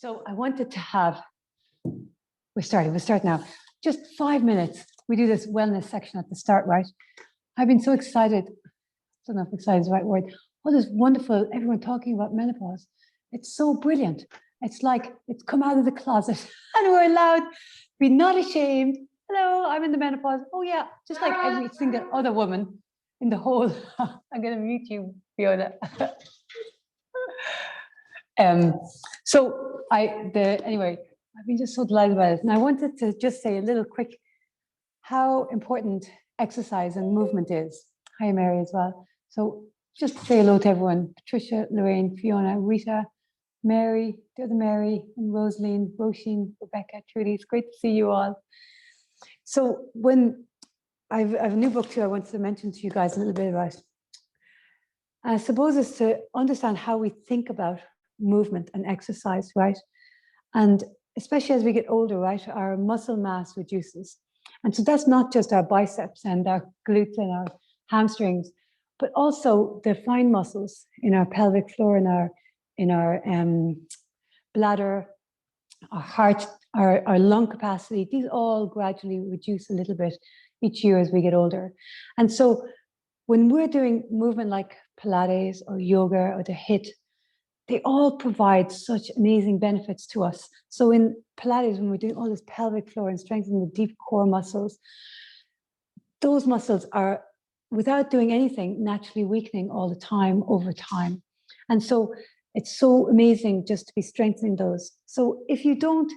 So I wanted to have, we're starting now. Just 5 minutes. We do this wellness section at the start, right? I've been so excited. I don't know if excited is the right word. All this wonderful, everyone talking about menopause. It's so brilliant. It's like it's come out of the closet and we're allowed to be not ashamed. Hello, I'm in the menopause. Oh yeah, just like every single other woman in the whole. I'm going to mute you, Fiona. Anyway, I've been just so delighted about it. And I wanted to just say a little quick how important exercise and movement is. Hi, Mary, as well. So just say hello to everyone. Patricia, Lorraine, Fiona, Rita, Mary, the other Mary, and Rosaline, Roisin, Rebecca, Trudy. It's great to see you all. So when I have a new book too, I wanted to mention to you guys a little bit about. I suppose it's to understand how we think about movement and exercise, right? And especially as we get older, right, our muscle mass reduces. And so that's not just our biceps and our glutes and our hamstrings, but also the fine muscles in our pelvic floor, in our bladder, our heart, our lung capacity. These all gradually reduce a little bit each year as we get older. And so when we're doing movement like Pilates or yoga or the HIIT, they all provide such amazing benefits to us. So in Pilates, when we're doing all this pelvic floor and strengthening the deep core muscles, those muscles are, without doing anything, naturally weakening all the time over time. And so it's so amazing just to be strengthening those. So if you don't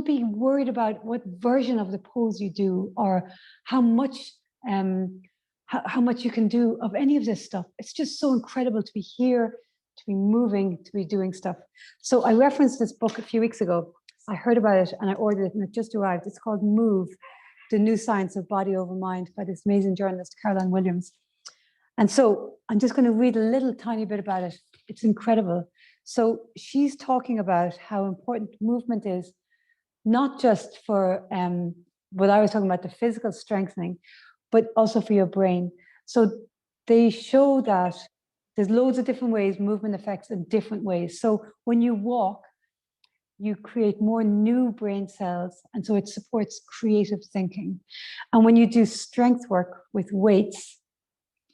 be worried about what version of the pose you do or how much you can do of any of this stuff. It's just so incredible to be here, to be moving, to be doing stuff. So I referenced this book a few weeks ago. I heard about it and I ordered it and it just arrived. It's called Move, The New Science of Body Over Mind by this amazing journalist, Caroline Williams. And so I'm just going to read a little tiny bit about it. It's incredible. So she's talking about how important movement is, not just for what I was talking about, the physical strengthening, but also for your brain. So they show that there's loads of different ways movement affects in different ways. So when you walk, you create more new brain cells, and so it supports creative thinking. And when you do strength work with weights,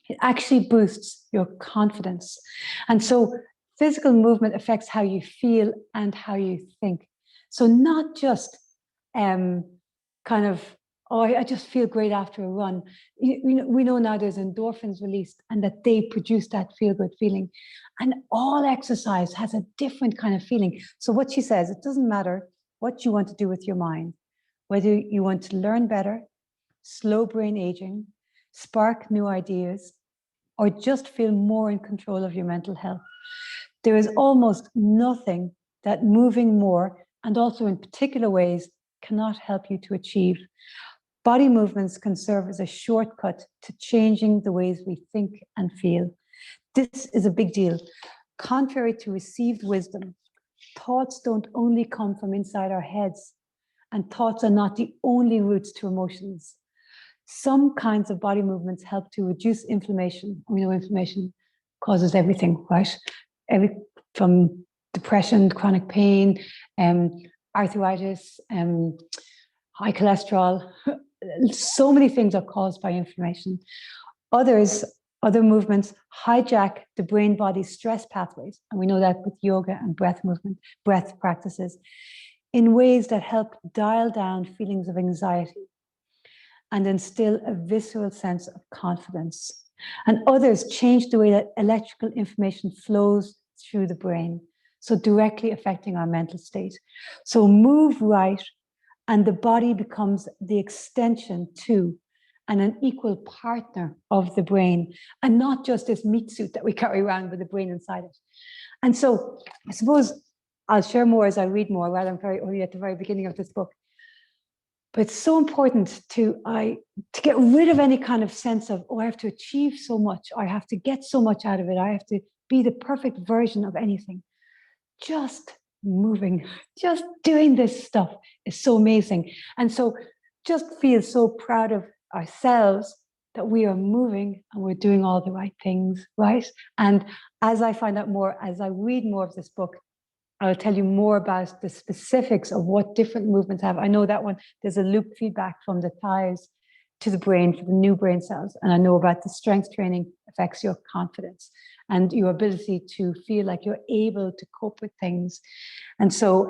it actually boosts your confidence. And so physical movement affects how you feel and how you think. So not just kind of, oh, I just feel great after a run. We know now there's endorphins released and that they produce that feel-good feeling. And all exercise has a different kind of feeling. So what she says, it doesn't matter what you want to do with your mind, whether you want to learn better, slow brain aging, spark new ideas, or just feel more in control of your mental health. There is almost nothing that moving more, and also in particular ways, cannot help you to achieve. Body movements can serve as a shortcut to changing the ways we think and feel. This is a big deal. Contrary to received wisdom, thoughts don't only come from inside our heads, and thoughts are not the only routes to emotions. Some kinds of body movements help to reduce inflammation. We know inflammation causes everything, right? From depression, chronic pain, arthritis, high cholesterol. So many things are caused by inflammation. Other movements hijack the brain-body stress pathways, and we know that with yoga and breath practices, in ways that help dial down feelings of anxiety and instill a visceral sense of confidence. And others change the way that electrical information flows through the brain, so directly affecting our mental state. So move right, and the body becomes the extension to and an equal partner of the brain, and not just this meat suit that we carry around with the brain inside it. And so I suppose I'll share more as I read more, rather than only at the very beginning of this book. But it's so important to get rid of any kind of sense of, oh, I have to achieve so much, I have to get so much out of it, I have to be the perfect version of anything. Just moving, just doing this stuff is so amazing. And so just feel so proud of ourselves that we are moving and we're doing all the right things, right? And as I find out more, as I read more of this book, I'll tell you more about the specifics of what different movements have. I know that one, there's a loop feedback from the thighs to the brain for the new brain cells. And I know about the strength training affects your confidence and your ability to feel like you're able to cope with things. And so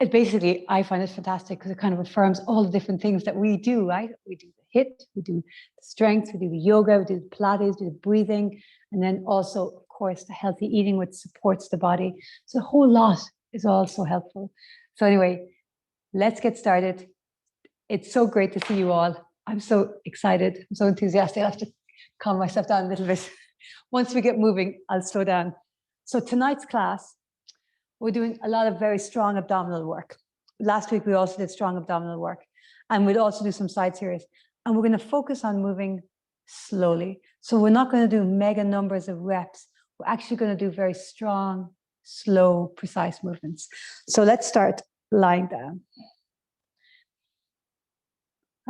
it basically, I find it fantastic because it kind of affirms all the different things that we do, right? We do the HIIT, we do the strength, we do the yoga, we do the Pilates, we do the breathing, and then also, of course, the healthy eating, which supports the body. So a whole lot is also helpful. So anyway, let's get started. It's so great to see you all. I'm so excited. I'm so enthusiastic. I have to calm myself down a little bit. Once we get moving, I'll slow down. So tonight's class, we're doing a lot of very strong abdominal work. Last week, we also did strong abdominal work. And we'll also do some side series. And we're going to focus on moving slowly. So we're not going to do mega numbers of reps. We're actually going to do very strong, slow, precise movements. So let's start lying down.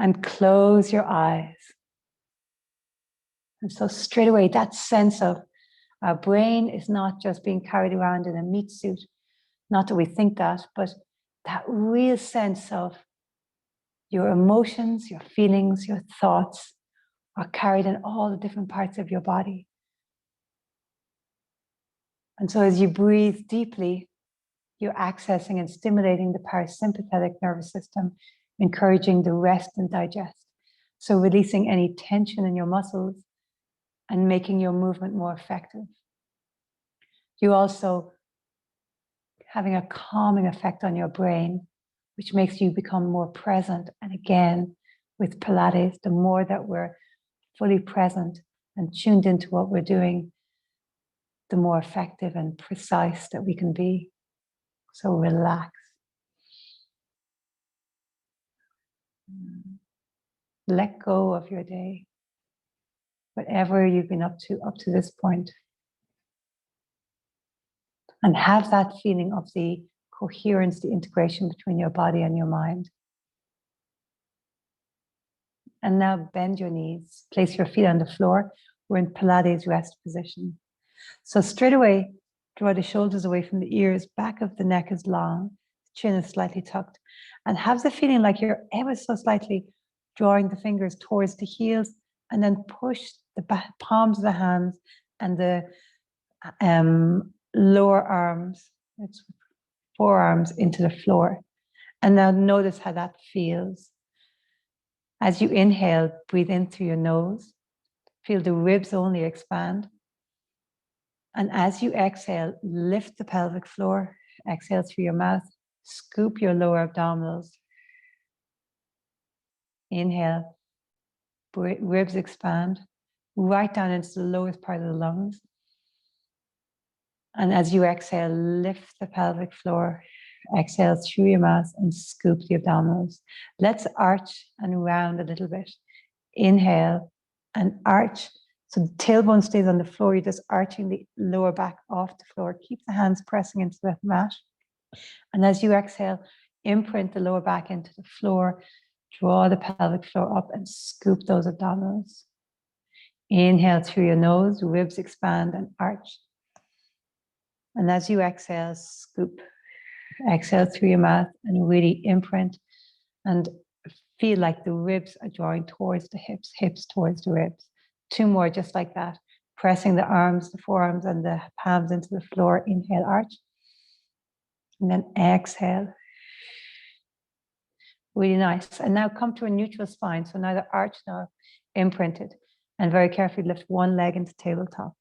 And close your eyes. And so straight away, that sense of our brain is not just being carried around in a meat suit. Not that we think that, but that real sense of your emotions, your feelings, your thoughts are carried in all the different parts of your body. And so as you breathe deeply, you're accessing and stimulating the parasympathetic nervous system, encouraging the rest and digest. So releasing any tension in your muscles and making your movement more effective. You also having a calming effect on your brain, which makes you become more present. And again, with Pilates, the more that we're fully present and tuned into what we're doing, the more effective and precise that we can be. So relax. Let go of your day, whatever you've been up to this point. And have that feeling of the coherence, the integration between your body and your mind. And now bend your knees, place your feet on the floor. We're in Pilates rest position. So straight away, draw the shoulders away from the ears, back of the neck is long, chin is slightly tucked. And have the feeling like you're ever so slightly drawing the fingers towards the heels and then push the palms of the hands and the lower arms, it's forearms into the floor. And now notice how that feels. As you inhale, breathe in through your nose. Feel the ribs only expand. And as you exhale, lift the pelvic floor. Exhale through your mouth. Scoop your lower abdominals. Inhale. Ribs expand. Right down into the lowest part of the lungs. And as you exhale, lift the pelvic floor. Exhale through your mouth and scoop the abdominals. Let's arch and round a little bit. Inhale and arch. So the tailbone stays on the floor. You're just arching the lower back off the floor. Keep the hands pressing into the mat. And as you exhale, imprint the lower back into the floor. Draw the pelvic floor up and scoop those abdominals. Inhale through your nose, ribs expand and arch. And as you exhale, scoop. Exhale through your mouth and really imprint and feel like the ribs are drawing towards the hips, hips towards the ribs. 2 more just like that. Pressing the arms, the forearms and the palms into the floor. Inhale, arch. And then exhale. Really nice. And now come to a neutral spine. So neither arch nor imprinted. And very carefully lift one leg into tabletop.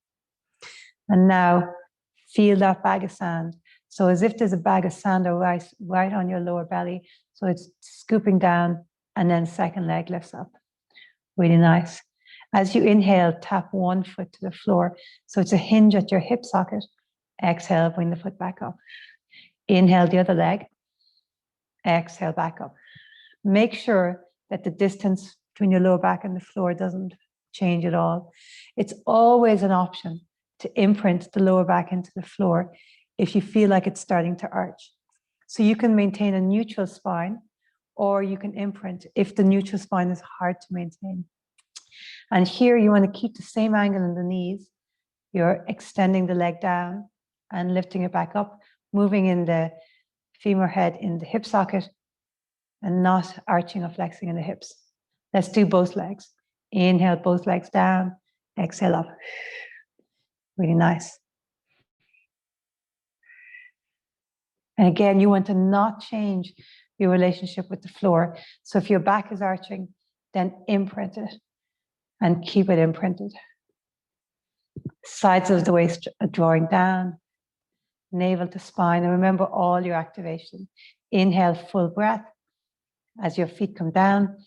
And now feel that bag of sand. So as if there's a bag of sand or rice right on your lower belly. So it's scooping down and then second leg lifts up. Really nice. As you inhale, tap one foot to the floor. So it's a hinge at your hip socket. Exhale, bring the foot back up. Inhale the other leg. Exhale, back up. Make sure that the distance between your lower back and the floor doesn't change at all. It's always an option to imprint the lower back into the floor if you feel like it's starting to arch. So you can maintain a neutral spine, or you can imprint if the neutral spine is hard to maintain. And here you want to keep the same angle in the knees. You're extending the leg down and lifting it back up, moving in the femur head in the hip socket and not arching or flexing in the hips. Let's do both legs. Inhale, both legs down, exhale up. Really nice. And again, you want to not change your relationship with the floor. So if your back is arching, then imprint it and keep it imprinted. Sides of the waist are drawing down, navel to spine. And remember all your activation. Inhale, full breath as your feet come down.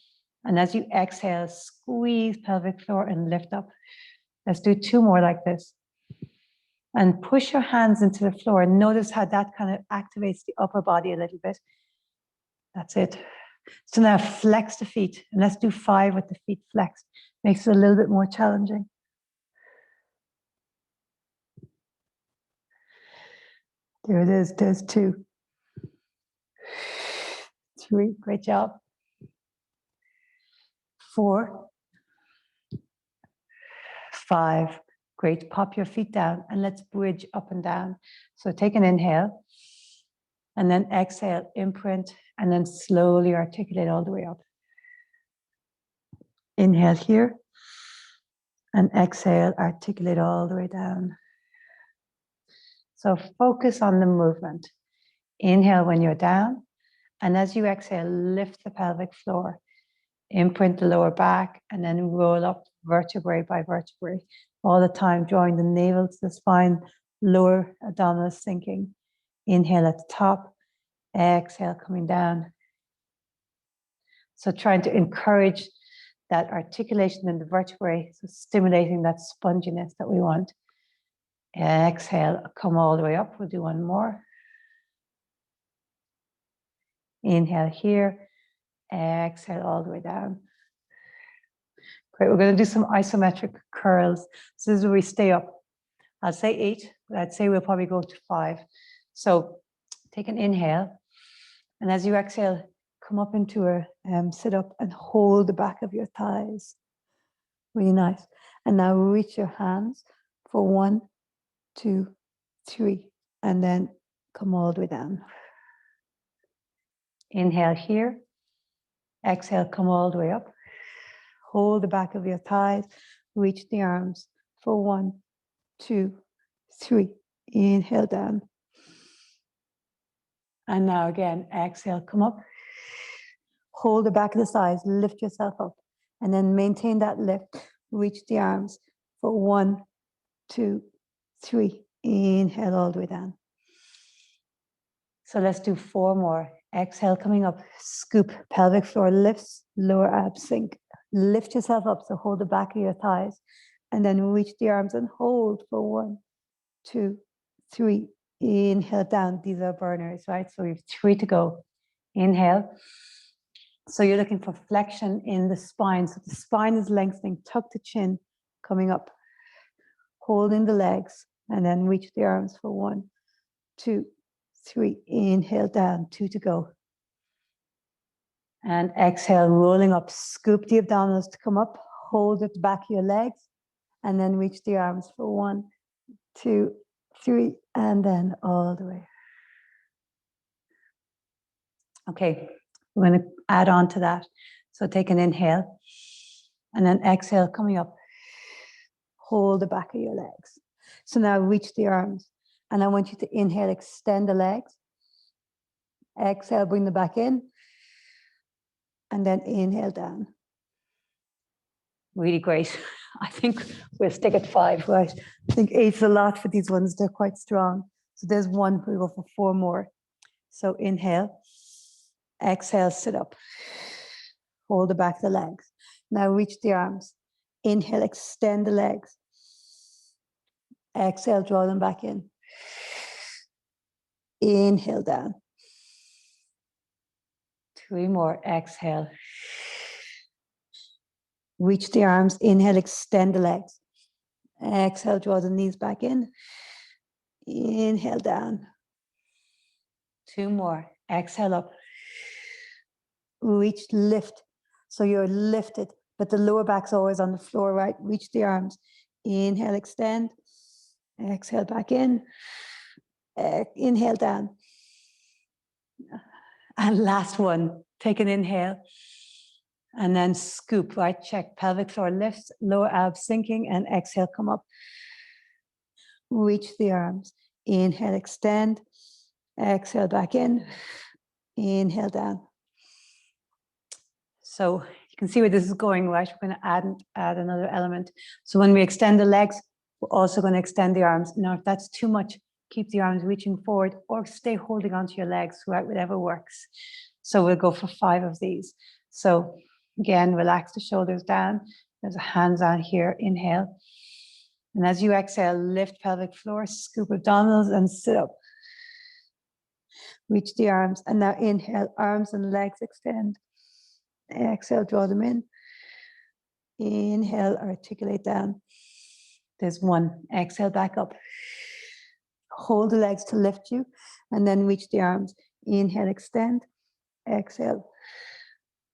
And as you exhale, squeeze pelvic floor and lift up. Let's do 2 more like this. And push your hands into the floor. And notice how that kind of activates the upper body a little bit. That's it. So now flex the feet. And let's do 5 with the feet flexed. Makes it a little bit more challenging. There it is. There's 2. 3. Great job. 4. 5. Great. Pop your feet down and let's bridge up and down. So take an inhale and then exhale, imprint, and then slowly articulate all the way up. Inhale here and exhale, articulate all the way down. So focus on the movement. Inhale when you're down, and as you exhale, lift the pelvic floor. Imprint the lower back and then roll up vertebrae by vertebrae. All the time, drawing the navel to the spine, lower abdominal sinking. Inhale at the top, exhale coming down. So trying to encourage that articulation in the vertebrae, so stimulating that sponginess that we want. Exhale, come all the way up. We'll do 1 more. Inhale here, exhale all the way down. Great, we're going to do some isometric curls. So this is where we stay up. I'll say 8, but I'd say we'll probably go to 5. So take an inhale, and as you exhale, come up into a sit up and hold the back of your thighs. Really nice. And now reach your hands for 1, 2, 3, and then come all the way down. Inhale here. Exhale, come all the way up. Hold the back of your thighs. Reach the arms for 1, 2, 3. Inhale down. And now again, exhale, come up. Hold the back of the thighs, lift yourself up. And then maintain that lift. Reach the arms for 1, 2, 3. Inhale all the way down. So let's do 4 more. Exhale, coming up, scoop, pelvic floor lifts, lower abs sink. Lift yourself up, so hold the back of your thighs. And then reach the arms and hold for 1, 2, 3. Inhale down. These are burners, right? So we have 3 to go. Inhale. So you're looking for flexion in the spine. So the spine is lengthening, tuck the chin, coming up. Holding the legs, and then reach the arms for 1, 2, 3. Inhale down, 2 to go. And exhale, rolling up. Scoop the abdominals to come up. Hold at the back of your legs. And then reach the arms for 1, 2, 3. And then all the way. Okay, we're going to add on to that. So take an inhale. And then exhale, coming up. Hold the back of your legs. So now reach the arms. And I want you to inhale, extend the legs. Exhale, bring the back in. And then inhale down. Really great. I think we'll stick at 5, right? I think 8's a lot for these ones. They're quite strong. So there's 1, we'll go for 4 more. So inhale. Exhale, sit up. Hold the back of the legs. Now reach the arms. Inhale, extend the legs. Exhale, draw them back in. Inhale down. 3 more. Exhale. Reach the arms. Inhale, extend the legs. Exhale, draw the knees back in. Inhale down. 2 more. Exhale up. Reach, lift. So you're lifted, but the lower back's always on the floor, right? Reach the arms. Inhale, extend. Exhale, back in. Inhale down. And last one, take an inhale. And then scoop, right? Check. Pelvic floor lifts, lower abs sinking, and exhale, come up. Reach the arms. Inhale, extend. Exhale, back in. Inhale, down. So you can see where this is going, right? We're going to add another element. So when we extend the legs, we're also going to extend the arms. Now, if that's too much, keep the arms reaching forward or stay holding onto your legs, right? Whatever works. So we'll go for 5 of these. So again, relax the shoulders down. There's a hands on here. Inhale. And as you exhale, lift pelvic floor, scoop abdominals and sit up. Reach the arms. And now inhale, arms and legs extend. Exhale, draw them in. Inhale, articulate down. There's 1. Exhale, back up. Hold the legs to lift you. And then reach the arms. Inhale, extend. Exhale.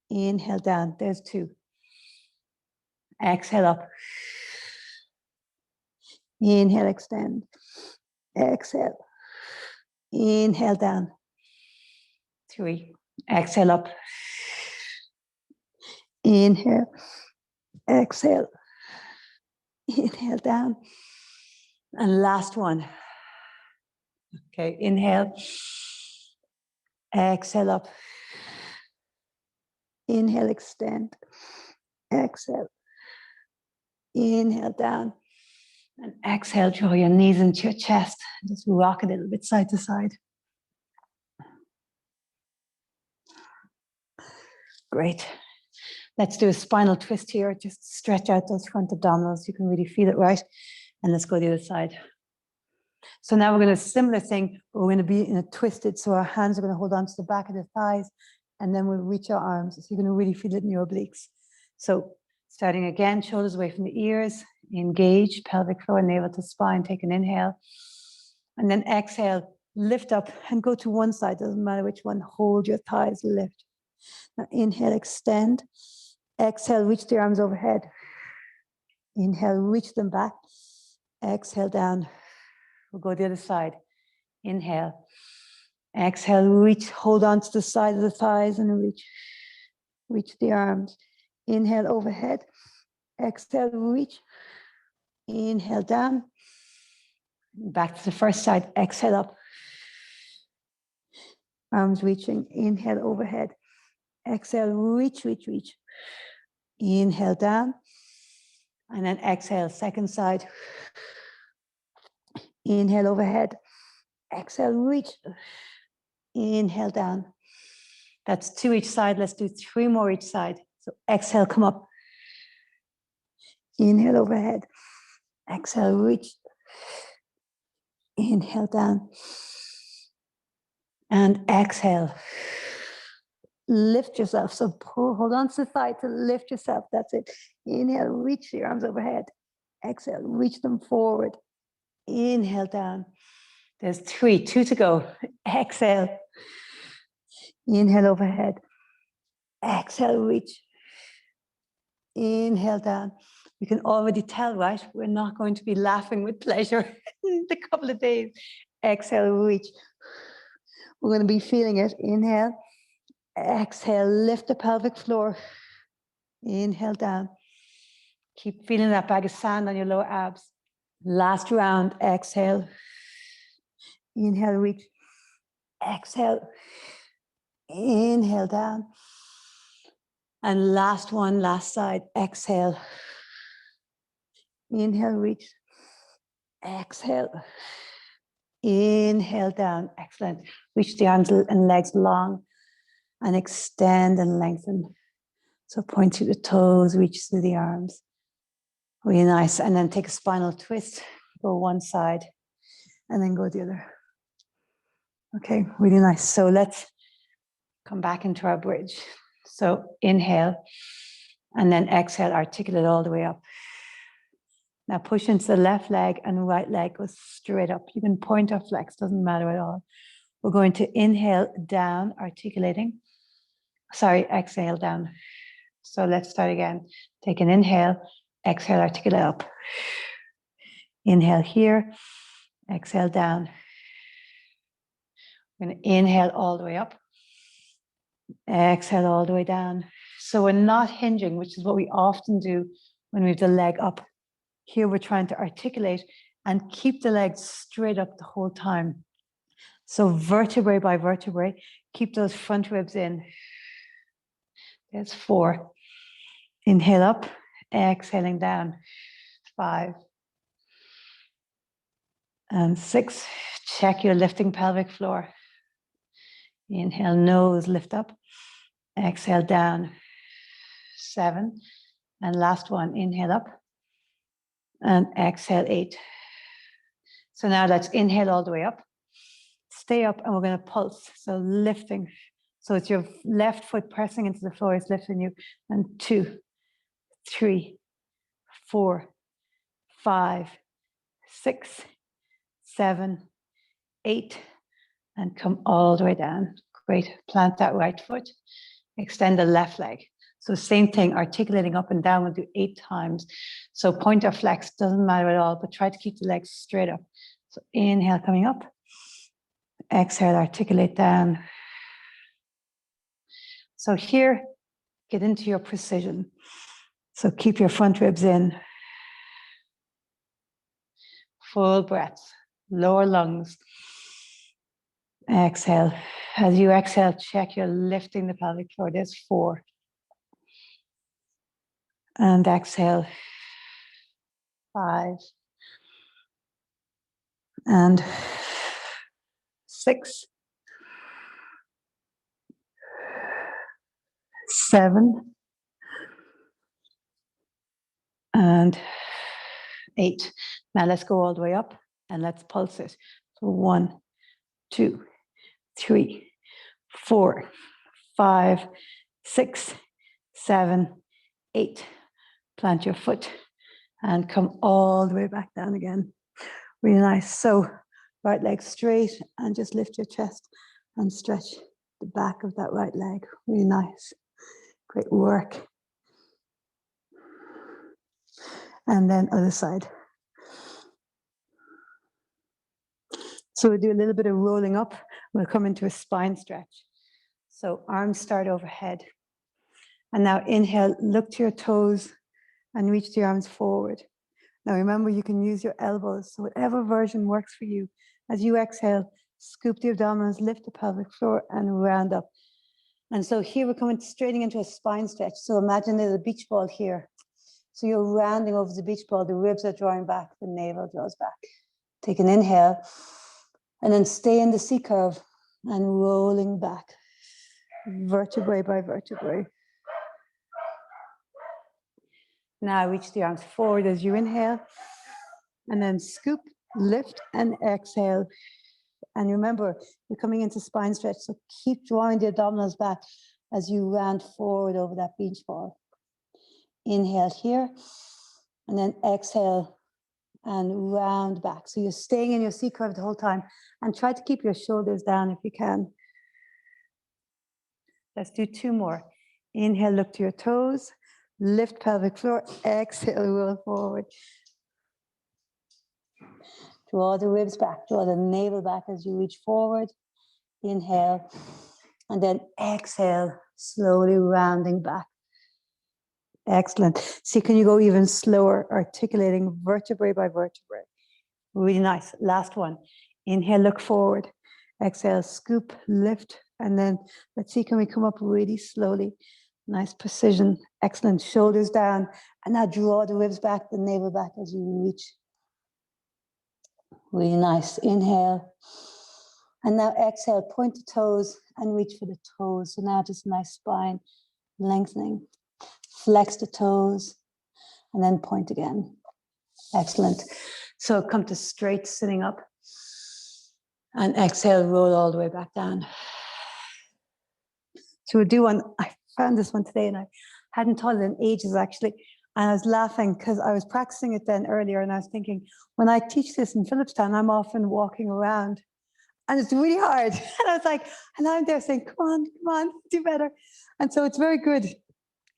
Inhale, down. There's 2. Exhale, up. Inhale, extend. Exhale. Inhale, down. 3. Exhale, up. Inhale. Exhale. Inhale, down. And last one. Okay, inhale. Exhale, up. Inhale, extend. Exhale. Inhale, down. And exhale, draw your knees into your chest. Just rock a little bit side to side. Great. Let's do a spinal twist here. Just stretch out those front abdominals. You can really feel it, right? And let's go the other side. So now we're going to do a similar thing, but we're going to be in a twisted. So our hands are going to hold on to the back of the thighs, and then we'll reach our arms. So you're going to really feel it in your obliques. So starting again, shoulders away from the ears. Engage, pelvic floor, navel to spine. Take an inhale. And then exhale, lift up and go to one side. Doesn't matter which one. Hold your thighs, lift. Now inhale, extend. Exhale, reach the arms overhead. Inhale, reach them back. Exhale, down. We'll go the other side. Inhale. Exhale, reach, hold on to the side of the thighs and reach. Reach the arms. Inhale, overhead. Exhale, reach. Inhale, down. Back to the first side. Exhale, up. Arms reaching. Inhale, overhead. Exhale, reach, reach, reach. Inhale, down. And then exhale, second side. Inhale, overhead. Exhale, reach. Inhale, down. That's 2 each side. Let's do 3 more each side. So exhale, come up. Inhale, overhead. Exhale, reach. Inhale, down. And exhale. Lift yourself. So pull, hold on to the thigh to lift yourself. That's it. Inhale, reach the arms overhead. Exhale, reach them forward. Inhale, down. There's 3, 2 to go. Exhale. Inhale, overhead. Exhale, reach. Inhale, down. You can already tell, right? We're not going to be laughing with pleasure in a couple of days. Exhale, reach. We're going to be feeling it. Inhale. Exhale, lift the pelvic floor. Inhale, down. Keep feeling that bag of sand on your lower abs. Last round, exhale. Inhale, reach. Exhale. Inhale, down. And last one, last side, exhale. Inhale, reach. Exhale. Inhale, down. Excellent. Reach the arms and legs long and extend and lengthen. So point to the toes, reach through the arms. Really nice. And then take a spinal twist. Go one side and then go the other. Okay, really nice. So let's come back into our bridge. So inhale and then exhale, articulate all the way up. Now push into the left leg and right leg goes straight up. You can point or flex, doesn't matter at all. We're going to inhale down, articulating. Sorry, exhale down. So let's start again. Take an inhale, exhale, articulate up. Inhale here, exhale down. We're going to inhale all the way up. Exhale all the way down. So we're not hinging, which is what we often do when we have the leg up. Here we're trying to articulate and keep the legs straight up the whole time. So vertebrae by vertebrae, keep those front ribs in. There's 4. Inhale up, exhaling down. 5. And 6. Check your lifting pelvic floor. Inhale, nose, lift up. Exhale down. 7. And last one, inhale up. And exhale 8. So now let's inhale all the way up. Stay up and we're going to pulse. So lifting. So it's your left foot pressing into the floor, it's lifting you. And 2, 3, 4, 5, 6, 7, 8. And come all the way down. Great. Plant that right foot. Extend the left leg. So same thing, articulating up and down, we'll do 8 times. So point or flex, doesn't matter at all, but try to keep the legs straight up. So inhale, coming up. Exhale, articulate down. So here, get into your precision. So keep your front ribs in. Full breaths, lower lungs. Exhale. As you exhale, check you're lifting the pelvic floor. There's 4. And exhale. 5. And 6. 7. And 8. Now let's go all the way up and let's pulse it. So 1, 2, 3, 4, 5, 6, 7, 8. Plant your foot and come all the way back down again. Really nice. So right leg straight and just lift your chest and stretch the back of that right leg. Really nice. Great work. And then other side. So we'll do a little bit of rolling up. We'll come into a spine stretch. So arms start overhead. And now inhale, look to your toes and reach the arms forward. Now remember, you can use your elbows. So whatever version works for you. As you exhale, scoop the abdominals, lift the pelvic floor and round up. And so here we're coming straight into a spine stretch. So imagine there's a beach ball here. So you're rounding over the beach ball, the ribs are drawing back, the navel draws back. Take an inhale and then stay in the C curve and rolling back, vertebrae by vertebrae. Now reach the arms forward as you inhale and then scoop, lift and exhale. And remember, you're coming into spine stretch, so keep drawing the abdominals back as you round forward over that beach ball. Inhale here and then exhale and round back. So you're staying in your C curve the whole time and try to keep your shoulders down if you can. Let's do 2 more. Inhale, look to your toes, lift pelvic floor, exhale, roll forward. Draw the ribs back, draw the navel back as you reach forward. Inhale, and then exhale, slowly rounding back. Excellent. See, can you go even slower, articulating vertebrae by vertebrae? Really nice. Last one. Inhale, look forward. Exhale, scoop, lift, and then let's see, can we come up really slowly? Nice precision. Excellent. Shoulders down. And now draw the ribs back, the navel back as you reach. Really nice. Inhale. And now exhale, point the toes and reach for the toes. So now just nice spine lengthening. Flex the toes and then point again. Excellent. So come to straight sitting up and exhale, roll all the way back down. So we'll do one. I found this one today and I hadn't taught it in ages actually. And I was laughing because I was practicing it then earlier and I was thinking, when I teach this in Phillipstown, I'm often walking around and it's really hard. And I was like, and I'm there saying, come on, do better. And so it's very good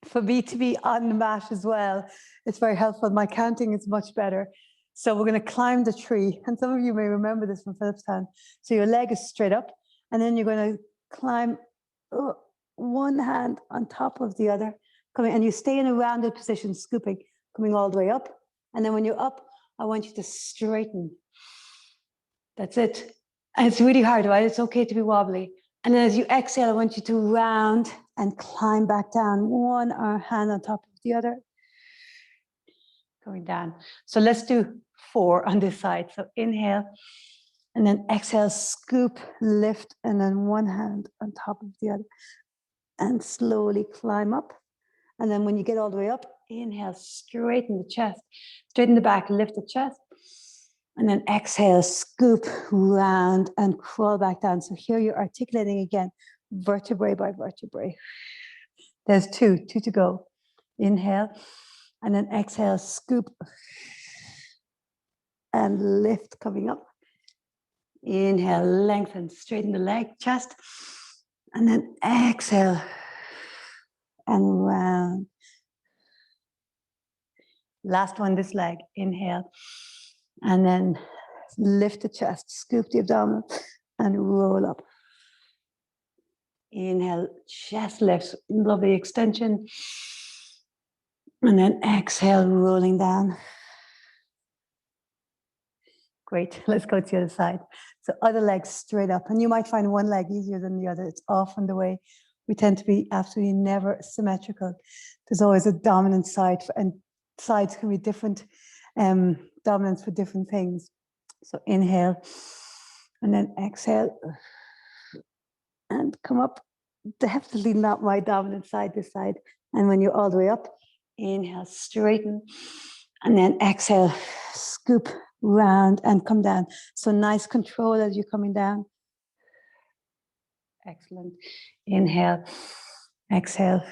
for me to be on the mat as well. It's very helpful. My counting is much better. So we're going to climb the tree. And some of you may remember this from Phillipstown. So your leg is straight up And then you're going to climb one hand on top of the other, coming, and you stay in a rounded position, scooping, coming all the way up. And then when you're up, I want you to straighten. That's it. And it's really hard, right? It's okay to be wobbly. And then as you exhale, I want you to round and climb back down, one hand on top of the other. Going down. So let's do 4 on this side. So inhale, and then exhale, scoop, lift, and then one hand on top of the other. And slowly climb up. And then when you get all the way up, inhale, straighten the chest, straighten the back, lift the chest. And then exhale, scoop, round, and crawl back down. So here you're articulating again, vertebrae by vertebrae. There's 2 to go. Inhale, and then exhale, scoop, and lift, coming up. Inhale, lengthen, straighten the leg, chest. And then exhale, and round. Last one, this leg. Inhale, and then lift the chest, scoop the abdominal, and roll up. Inhale, chest lifts, lovely extension. And then exhale, rolling down. Great, let's go to the other side. So other leg straight up. And you might find one leg easier than the other. It's often the way. We tend to be absolutely never symmetrical. There's always a dominant side, and sides can be different, dominance for different things. So inhale, and then exhale, and come up. Definitely not my dominant side, this side. And when you're all the way up, inhale, straighten, and then exhale, scoop, round, and come down. So nice control as you're coming down. Excellent. Inhale, exhale.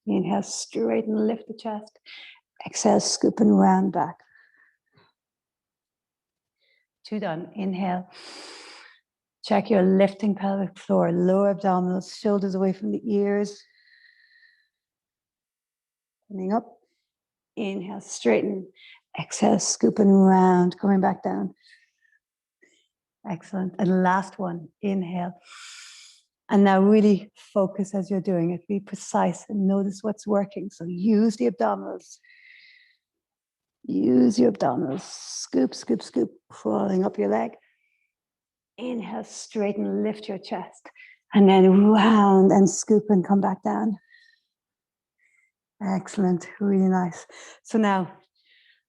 Inhale, straighten, lift the chest. Exhale, scoop and round back. 2 done. Inhale. Check your lifting pelvic floor, lower abdominals, shoulders away from the ears. Coming up. Inhale, straighten. Exhale, scoop and round, coming back down. Excellent. And last one, inhale. And now really focus as you're doing it. Be precise and notice what's working. So use the abdominals. Use your abdominals. Scoop, scoop, scoop, crawling up your leg. Inhale, straighten, lift your chest. And then round and scoop and come back down. Excellent, really nice. So now,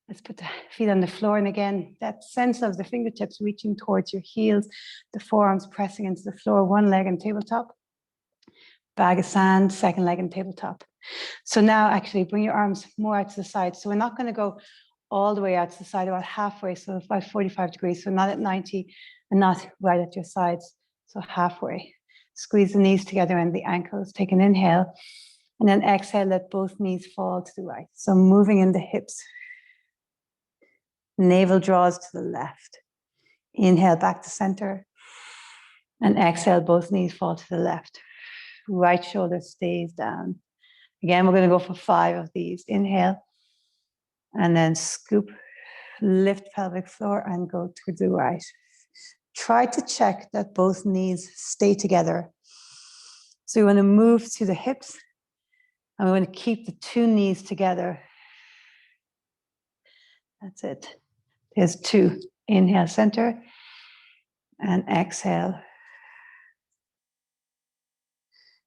let's put the feet on the floor. And again, that sense of the fingertips reaching towards your heels, the forearms pressing into the floor, one leg on tabletop. Bag of sand, second leg on tabletop. So now actually bring your arms more out to the side. So we're not going to go all the way out to the side, about halfway, so about 45 degrees. So not at 90 and not right at your sides. So halfway. Squeeze the knees together and the ankles. Take an inhale. And then exhale, let both knees fall to the right. So moving in the hips. Navel draws to the left. Inhale back to center. And exhale, both knees fall to the left. Right shoulder stays down. Again, we're going to go for 5 of these. Inhale. And then scoop, lift pelvic floor and go to the right. Try to check that both knees stay together. So you want to move to the hips. And we want to keep the 2 knees together. That's it. There's 2. Inhale, center. And exhale.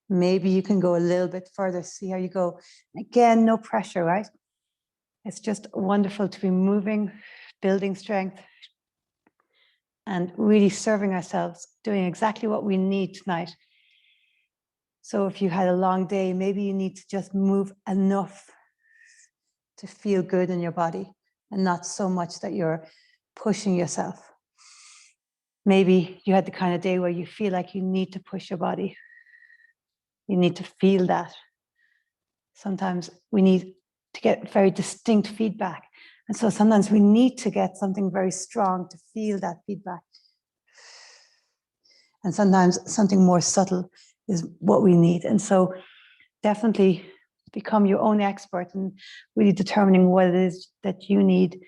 Maybe you can go a little bit further. See how you go. Again, no pressure, right? It's just wonderful to be moving, building strength, and really serving ourselves, doing exactly what we need tonight. So if you had a long day, maybe you need to just move enough to feel good in your body and not so much that you're pushing yourself. Maybe you had the kind of day where you feel like you need to push your body. You need to feel that. Sometimes we need to get very distinct feedback. And so sometimes we need to get something very strong to feel that feedback. And sometimes something more subtle is what we need. And so definitely become your own expert in really determining what it is that you need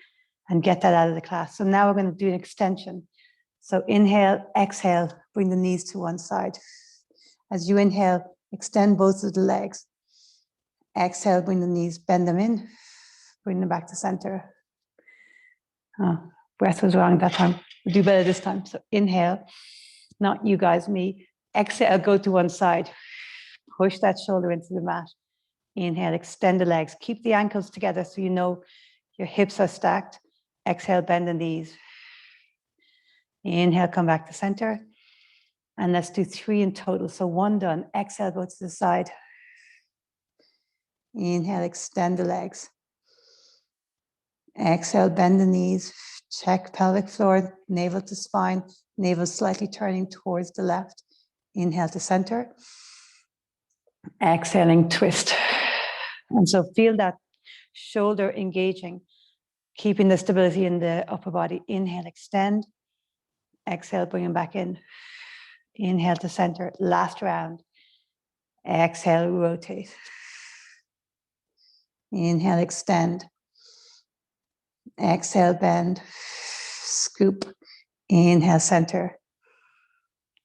and get that out of the class. So now we're going to do an extension. So inhale, exhale, bring the knees to one side. As you inhale, extend both of the legs. Exhale, bring the knees, bend them in, bring them back to center. Breath was wrong that time. We'll do better this time. So inhale, not you guys, me. Exhale, go to one side. Push that shoulder into the mat. Inhale, extend the legs. Keep the ankles together so you know your hips are stacked. Exhale, bend the knees. Inhale, come back to center. And let's do 3 in total. So 1 done. Exhale, go to the side. Inhale, extend the legs. Exhale, bend the knees. Check pelvic floor, navel to spine. Navel slightly turning towards the left. Inhale to center. Exhaling, twist. And so feel that shoulder engaging, keeping the stability in the upper body. Inhale, extend. Exhale, bring them back in. Inhale to center. Last round. Exhale, rotate. Inhale, extend. Exhale, bend. Scoop. Inhale, center.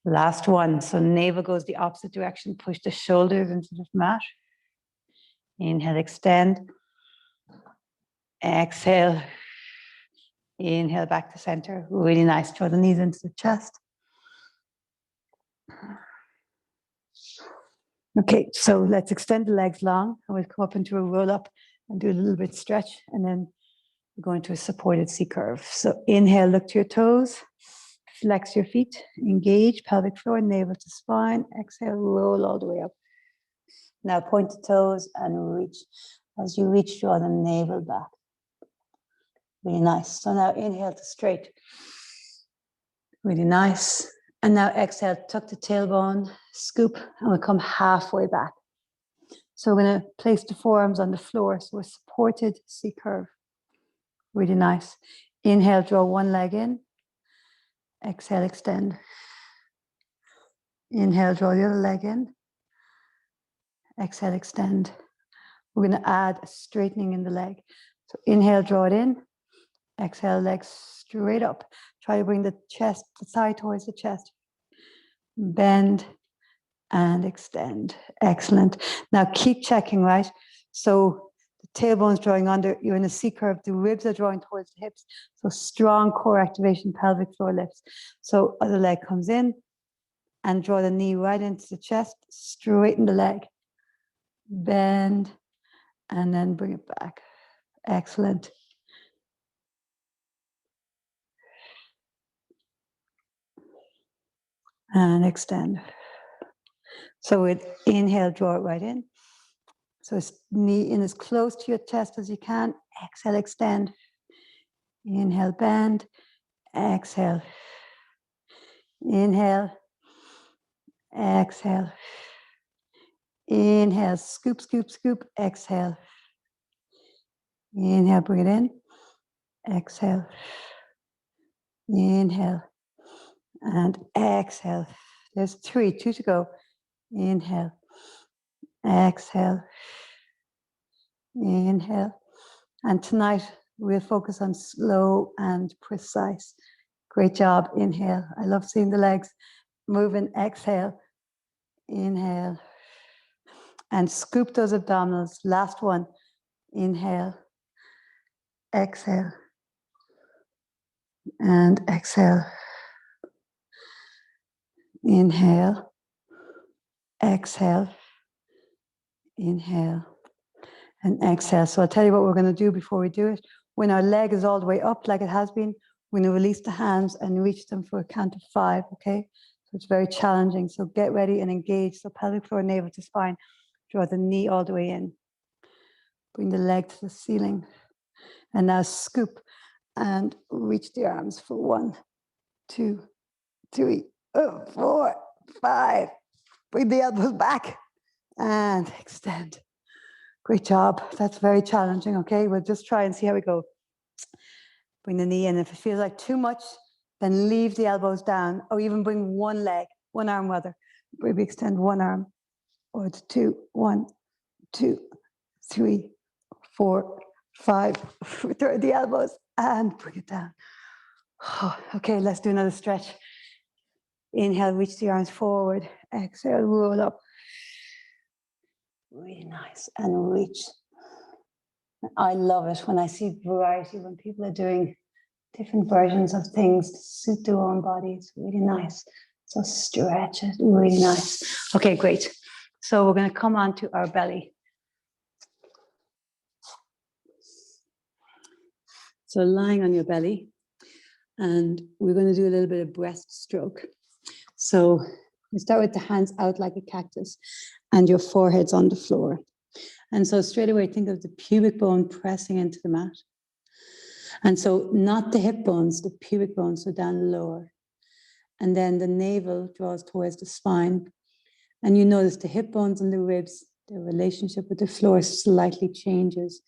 Last one. So navel goes the opposite direction. Push the shoulders into the mat. Inhale, extend. Exhale. Inhale, back to center. Really nice. Draw the knees into the chest. Okay, so let's extend the legs long. And we'll come up into a roll up and do a little bit stretch. And then we're going to a supported C curve. So inhale, look to your toes. Flex your feet. Engage pelvic floor, navel to spine. Exhale, roll all the way up. Now point the toes and reach. As you reach, draw the navel back. Really nice. So now inhale to straight. Really nice. And now exhale, tuck the tailbone, scoop, and we'll come halfway back. So we're going to place the forearms on the floor. So we're supported C curve. Really nice. Inhale, draw one leg in. Exhale, extend. Inhale, draw the other leg in. Exhale, extend. We're going to add a straightening in the leg. So inhale, draw it in. Exhale, legs straight up. Try to bring the chest, the thigh towards the chest. Bend and extend. Excellent. Now keep checking, right? So the tailbone's drawing under, you're in a C curve, the ribs are drawing towards the hips. So strong core activation, pelvic floor lifts. So other leg comes in and draw the knee right into the chest, straighten the leg. Bend and then bring it back. Excellent. And extend. So with inhale, draw it right in. So it's knee in as close to your chest as you can. Exhale, extend. Inhale, bend. Exhale. Inhale. Exhale. Inhale, scoop, scoop, scoop. Exhale. Inhale, bring it in. Exhale. Inhale. And exhale. There's 3, 2 to go. Inhale. Exhale. Inhale. And tonight we'll focus on slow and precise. Great job. Inhale. I love seeing the legs moving. Exhale. Inhale. And scoop those abdominals. Last one. Inhale. Exhale. And exhale. Inhale. Exhale. Inhale. And exhale. So I'll tell you what we're going to do before we do it. When our leg is all the way up like it has been, we're going to release the hands and reach them for a count of 5, okay? So it's very challenging. So get ready and engage. So pelvic floor, navel to spine. Draw the knee all the way in. Bring the leg to the ceiling. And now scoop and reach the arms for 1, 2, 3, 4, 5. Bring the elbows back and extend. Great job. That's very challenging, okay? We'll just try and see how we go. Bring the knee in. If it feels like too much, then leave the elbows down, or even bring one leg, one arm rather. Maybe extend one arm, or it's 2, 1, 2, 3, 4, 5, throw the elbows and bring it down. Okay, let's do another stretch. Inhale, reach the arms forward. Exhale, roll up. Really nice. And reach. I love it when I see variety, when people are doing different versions of things to suit their own bodies. Really nice. So stretch it. Really nice. Okay, great. So we're going to come on to our belly. So lying on your belly, and we're going to do a little bit of breaststroke. So we start with the hands out like a cactus and your forehead's on the floor. And so straight away, think of the pubic bone pressing into the mat. And so not the hip bones, the pubic bones, so down lower. And then the navel draws towards the spine. And you notice the hip bones and the ribs, their relationship with the floor slightly changes.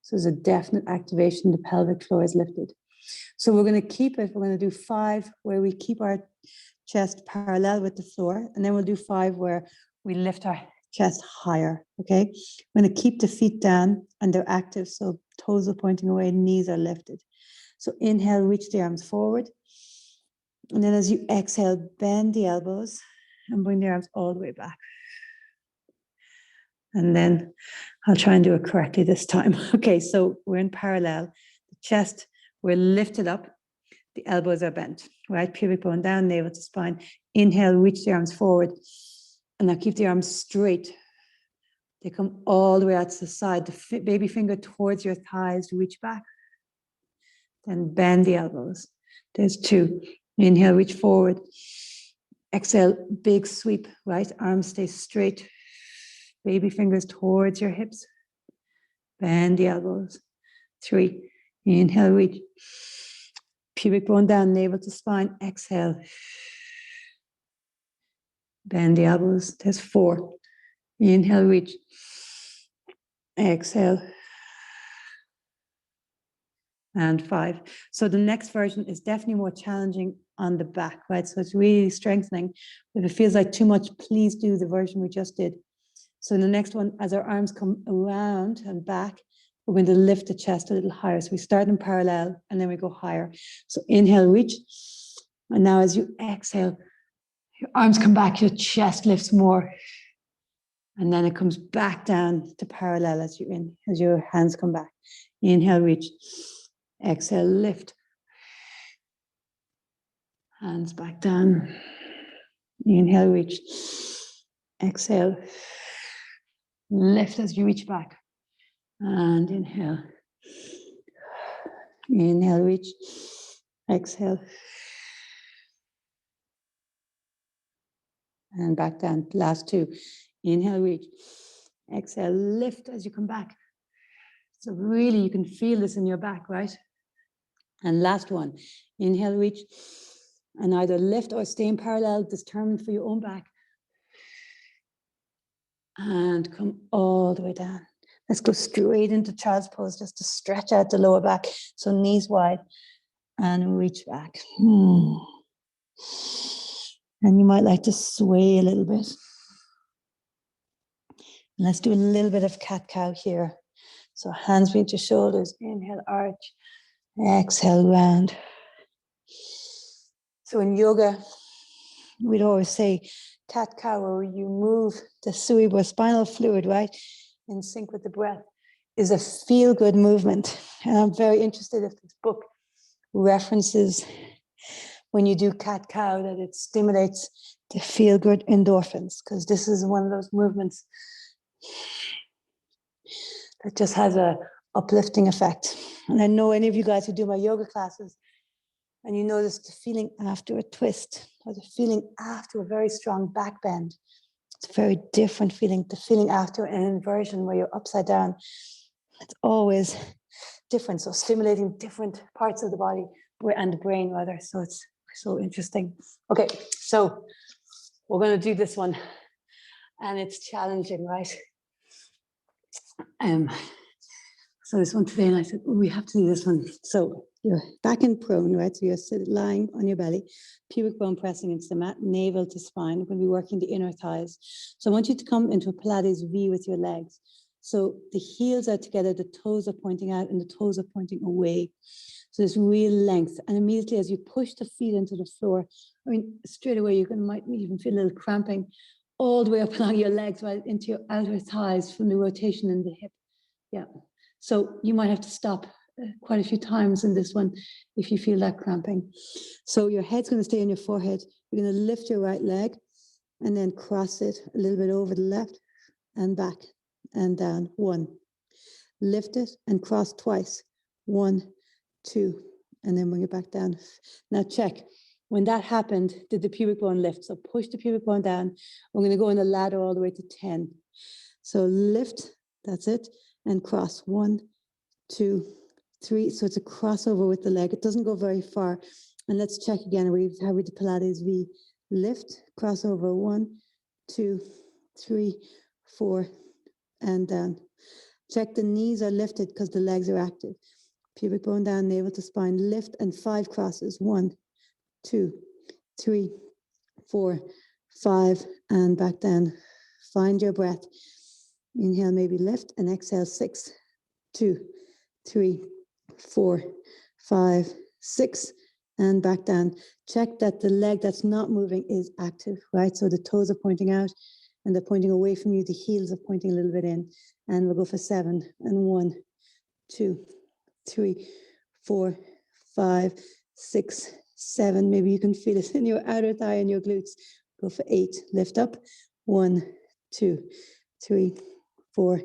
So there's a definite activation, the pelvic floor is lifted. So we're going to keep it, we're going to do 5 where we keep our chest parallel with the floor. And then we'll do 5 where we lift our chest higher, okay? We're going to keep the feet down and they're active, so toes are pointing away, knees are lifted. So inhale, reach the arms forward. And then as you exhale, bend the elbows and bring the arms all the way back. And then I'll try and do it correctly this time. Okay, so we're in parallel. The chest, we're lifted up. The elbows are bent, right? Pubic bone down, navel to spine. Inhale, reach the arms forward. And now keep the arms straight. They come all the way out to the side. The baby finger towards your thighs, reach back. Then bend the elbows. There's 2. Inhale, reach forward. Exhale, big sweep, right? Arms stay straight. Baby fingers towards your hips. Bend the elbows. 3. Inhale, reach. Pubic bone down, navel to spine. Exhale. Bend the elbows. There's 4. Inhale, reach. Exhale. And 5. So the next version is definitely more challenging on the back, right? So it's really strengthening. If it feels like too much, please do the version we just did. So in the next one, as our arms come around and back, we're going to lift the chest a little higher. So we start in parallel and then we go higher. So inhale, reach. And now as you exhale, your arms come back, your chest lifts more. And then it comes back down to parallel as your hands come back. Inhale, reach. Exhale, lift. Hands back down. Inhale, reach. Exhale. Lift as you reach back. And inhale. Inhale, reach. Exhale. And back down. Last 2. Inhale, reach. Exhale, lift as you come back. So really you can feel this in your back, right? And last one. Inhale, reach. And either lift or stay in parallel, determined for your own back. And come all the way down. Let's go straight into child's pose just to stretch out the lower back. So knees wide and reach back. And you might like to sway a little bit. And let's do a little bit of cat-cow here. So hands beneath your shoulders. Inhale, arch. Exhale, round. So in yoga, we'd always say cat-cow, where you move the cerebrospinal fluid, right, in sync with the breath, is a feel-good movement. And I'm very interested if this book references when you do cat-cow that it stimulates the feel-good endorphins, because this is one of those movements that just has a uplifting effect. And I know any of you guys who do my yoga classes, and you notice the feeling after a twist, or the feeling after a very strong back bend. It's a very different feeling. The feeling after an inversion where you're upside down, it's always different. So stimulating different parts of the body and the brain rather. So it's so interesting. Okay, so we're going to do this one, and it's challenging, right? So this one today, and I said, we have to do this one. So you're back in prone, right? So you're lying on your belly, pubic bone pressing into the mat, navel to spine. We're going to be working the inner thighs. So I want you to come into a Pilates V with your legs. So the heels are together, the toes are pointing out, and the toes are pointing away. So there's real length. And immediately as you push the feet into the floor, I mean, straight away, you might even feel a little cramping all the way up along your legs, right into your outer thighs from the rotation in the hip. Yeah. So you might have to stop quite a few times in this one if you feel that cramping. So your head's going to stay on your forehead. You're going to lift your right leg and then cross it a little bit over the left and back and down. 1. Lift it and cross twice. 1, 2, and then bring it back down. Now check. When that happened, did the pubic bone lift? So push the pubic bone down. We're going to go in the ladder all the way to 10. So lift, that's it, and cross. 1, 2, 3. So it's a crossover with the leg. It doesn't go very far. And let's check again how we did Pilates V. Lift, crossover. 1, 2, 3, 4, and down. Check the knees are lifted because the legs are active. Pubic bone down, navel to spine. Lift and 5 crosses. 1, 2, 3, 4, 5, and back down. Find your breath. Inhale, maybe lift, and exhale. 6, 2, 3, 4, 5, 6, and back down. Check that the leg that's not moving is active, right? So the toes are pointing out and they're pointing away from you. The heels are pointing a little bit in. And we'll go for 7 and 1, 2, 3, 4, 5, 6, 7. Maybe you can feel it in your outer thigh and your glutes. Go for 8. Lift up. 1, 2, 3, 4,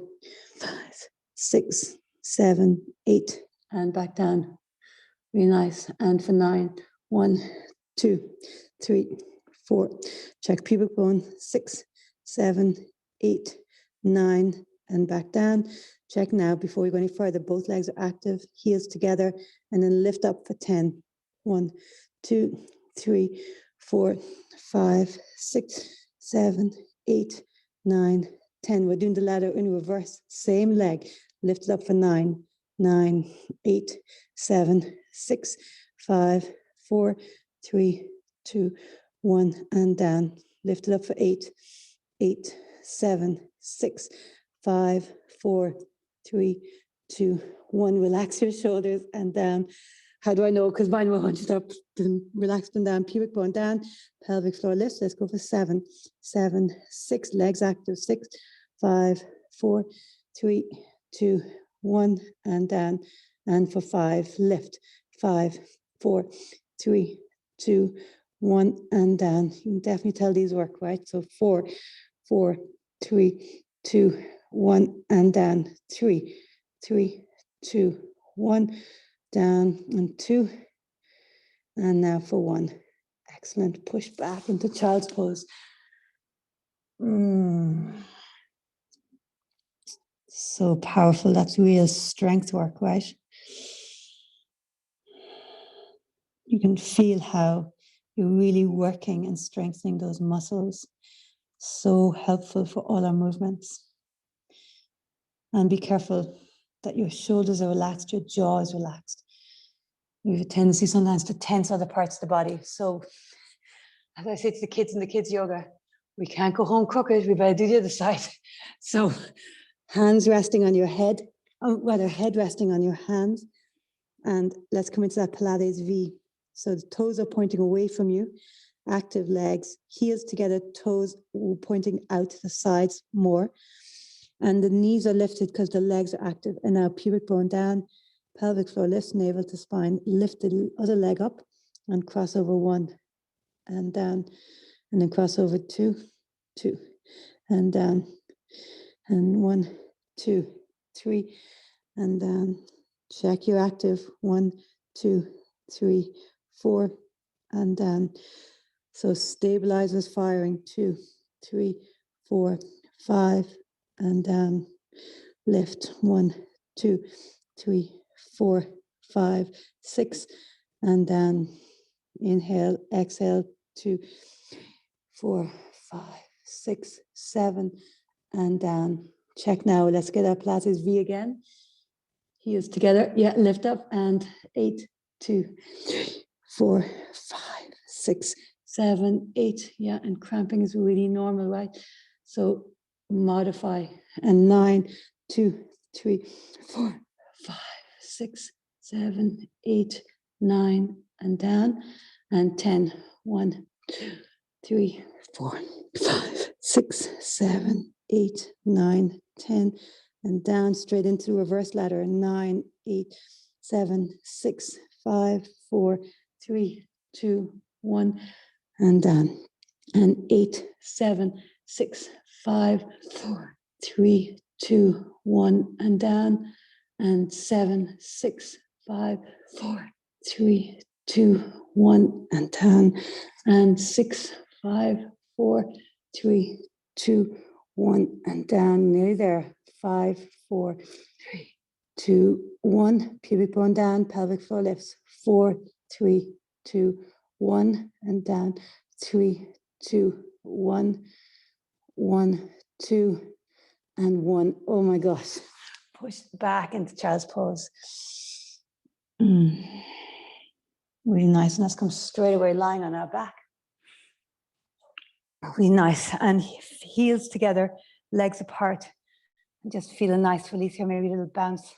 5, 6, 7, 8. And back down. Really nice. And for 9. 1, 2, 3, 4. Check pubic bone. 6, 7, 8, 9. And back down. Check now before we go any further. Both legs are active, heels together, and then lift up for 10. 1, 2, 3, 4, 5, 6, 7, 8, 9, 10. We're doing the ladder in reverse. Same leg. Lift it up for 9, 9, 8, 7, 6, 5, 4, 3, 2, 1, and down. Lift it up for 8, 8, 7, 6, 5, 4, 3, 2, 1. Relax your shoulders and down. How do I know? Because mine were hunched up. Relax them down. Pubic bone down. Pelvic floor lifts. Let's go for 7, 7, 6. Legs active. 6, 5, 4, 3, 2, 1. And down. And for 5, lift. 5, 4, 3, 2, 1. And down. You can definitely tell these work, right? So 4, 4, 3, 2, 1, and down. 3, 3, 2, 1, down, and 2, and now for 1. Excellent. Push back into child's pose. So powerful. That's real strength work, right? You can feel how you're really working and strengthening those muscles. So helpful for all our movements. And be careful that your shoulders are relaxed, your jaw is relaxed. We have a tendency sometimes to tense other parts of the body. So, as I say to the kids in the kids' yoga, we can't go home crooked, we better do the other side. So, hands resting on your head, or rather, head resting on your hands. And let's come into that Pilates V. So, the toes are pointing away from you, active legs, heels together, toes pointing out to the sides more. And the knees are lifted because the legs are active. And now pubic bone down, pelvic floor lifts, navel to spine. Lift the other leg up and cross over 1 and down. And then cross over 2, 2, and down. And 1, 2, 3, and down. Check you're active. 1, 2, 3, 4, and down. So stabilizers firing. 2, 3, 4, 5, and down. Lift. 1, 2, 3, 4, 5, 6, and down. Inhale, exhale. 2, 4, 5, 6, 7, and down. Check now. Let's get our Pilates V again. Heels together. Yeah, lift up. And 8, 2, 3, 4, 5, 6, 7, 8. Yeah, and cramping is really normal, right? So modify. And 9, 2, 3, 4, 5, 6, 7, 8, 9, and down, and 10. 1, 2, 3, 4, 5, 6, 7, 8, 9, 10, and down, straight into the reverse ladder. 9, 8, 7, 6, 5, 4, 3, 2, 1, and down. And 8, 7, 6, 5, 4, 3, 2, 1, and down. And 7, 6, 5, 4, 3, 2, 1, and down. And 6, 5, 4, 3, 2, 1, and down. Nearly there. 5, 4, 3, 2, 1. Pubic bone down, pelvic floor lifts. 4, 3, 2, 1, and down. 3, 2, 1, 1, 2, and 1. Oh my gosh. Push back into child's pose. Really nice. And let's come straight away lying on our back. Really nice. And heels together, legs apart. And just feel a nice release here, maybe a little bounce.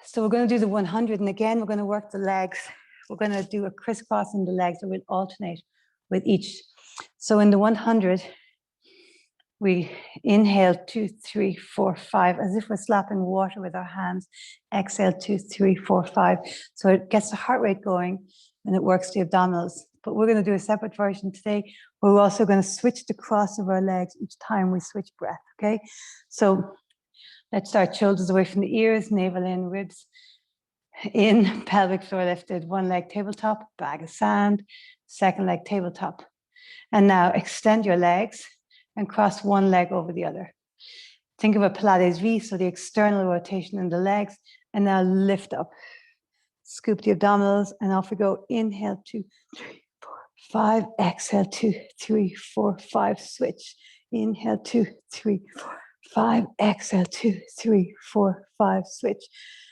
So we're going to do the 100. And again, we're going to work the legs. We're going to do a crisscross in the legs that will alternate with each. So in the 100, we inhale 2, 3, 4, 5, as if we're slapping water with our hands. Exhale 2, 3, 4, 5. So it gets the heart rate going and it works the abdominals. But we're going to do a separate version today. We're also going to switch the cross of our legs each time we switch breath. Okay. So let's start shoulders away from the ears, navel in, ribs in, pelvic floor lifted. One leg tabletop, bag of sand. Second leg tabletop. And now extend your legs and cross one leg over the other. Think of a Pilates V, so the external rotation in the legs, and now lift up. Scoop the abdominals, and off we go. Inhale, 2, 3, 4, 5. Exhale, 2, 3, 4, 5. Switch. Inhale, 2, 3, 4, 5. Exhale, 2, 3, 4, 5. Switch.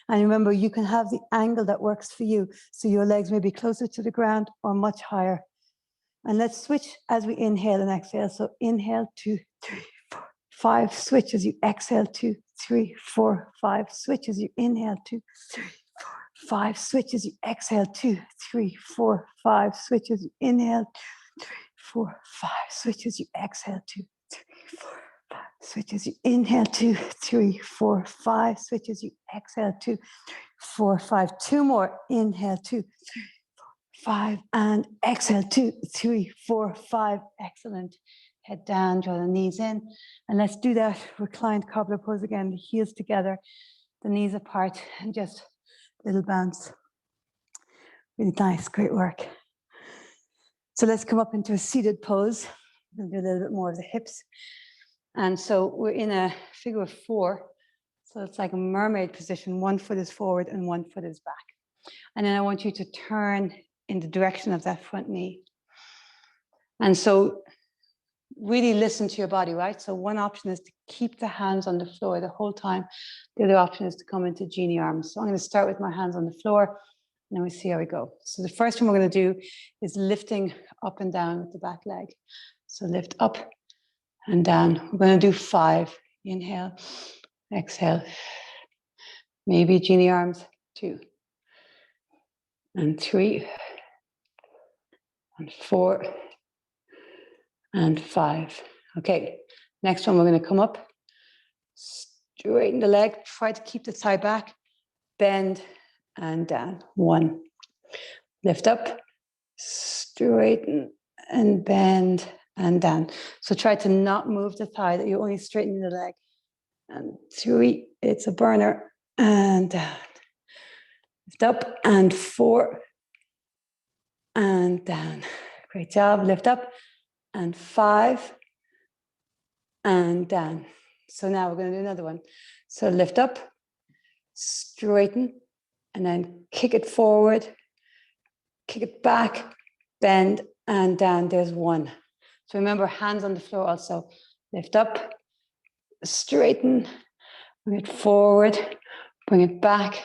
And remember, you can have the angle that works for you. So your legs may be closer to the ground or much higher. And let's switch as we inhale and exhale. So inhale, 2, 3, 4, 5. Switch as you exhale, 2, 3, 4, 5. Switch as you inhale, 2, 3, 4, 5. Switch as you exhale, 2, 3, 4, 5. Switch as you inhale, 2, 3, 4, 5. Switch as you exhale, 2, 3, 4, 5. Switch as you inhale, 2, 3, 4, 5. Switch as you exhale, 2, 3, 4, 5. Two more. Inhale, 2, 3, 5, and exhale, 2, 3, 4, 5. Excellent. Head down, draw the knees in. And let's do that reclined cobbler pose again. The heels together, the knees apart, and just a little bounce. Really nice, great work. So let's come up into a seated pose. We'll do a little bit more of the hips. And so we're in a figure of 4. So it's like a mermaid position. One foot is forward and one foot is back. And then I want you to turn in the direction of that front knee. And so really listen to your body, right? So one option is to keep the hands on the floor the whole time. The other option is to come into Genie Arms. So I'm going to start with my hands on the floor, and then we see how we go. So the first one we're going to do is lifting up and down with the back leg. So lift up and down. We're going to do 5. Inhale, exhale. Maybe Genie Arms. 2 and 3 and 4 and 5. Okay, next one, we're going to come up, straighten the leg, try to keep the thigh back, bend and down. 1, lift up, straighten and bend and down. So try to not move the thigh, that you're only straightening the leg. And 3, it's a burner, and down. Lift up, and 4 and down. Great job. Lift up, and 5 and down. So now we're going to do another one. So lift up, straighten, and then kick it forward, kick it back, bend and down. There's 1. So remember, hands on the floor also. Lift up, straighten, bring it forward, bring it back,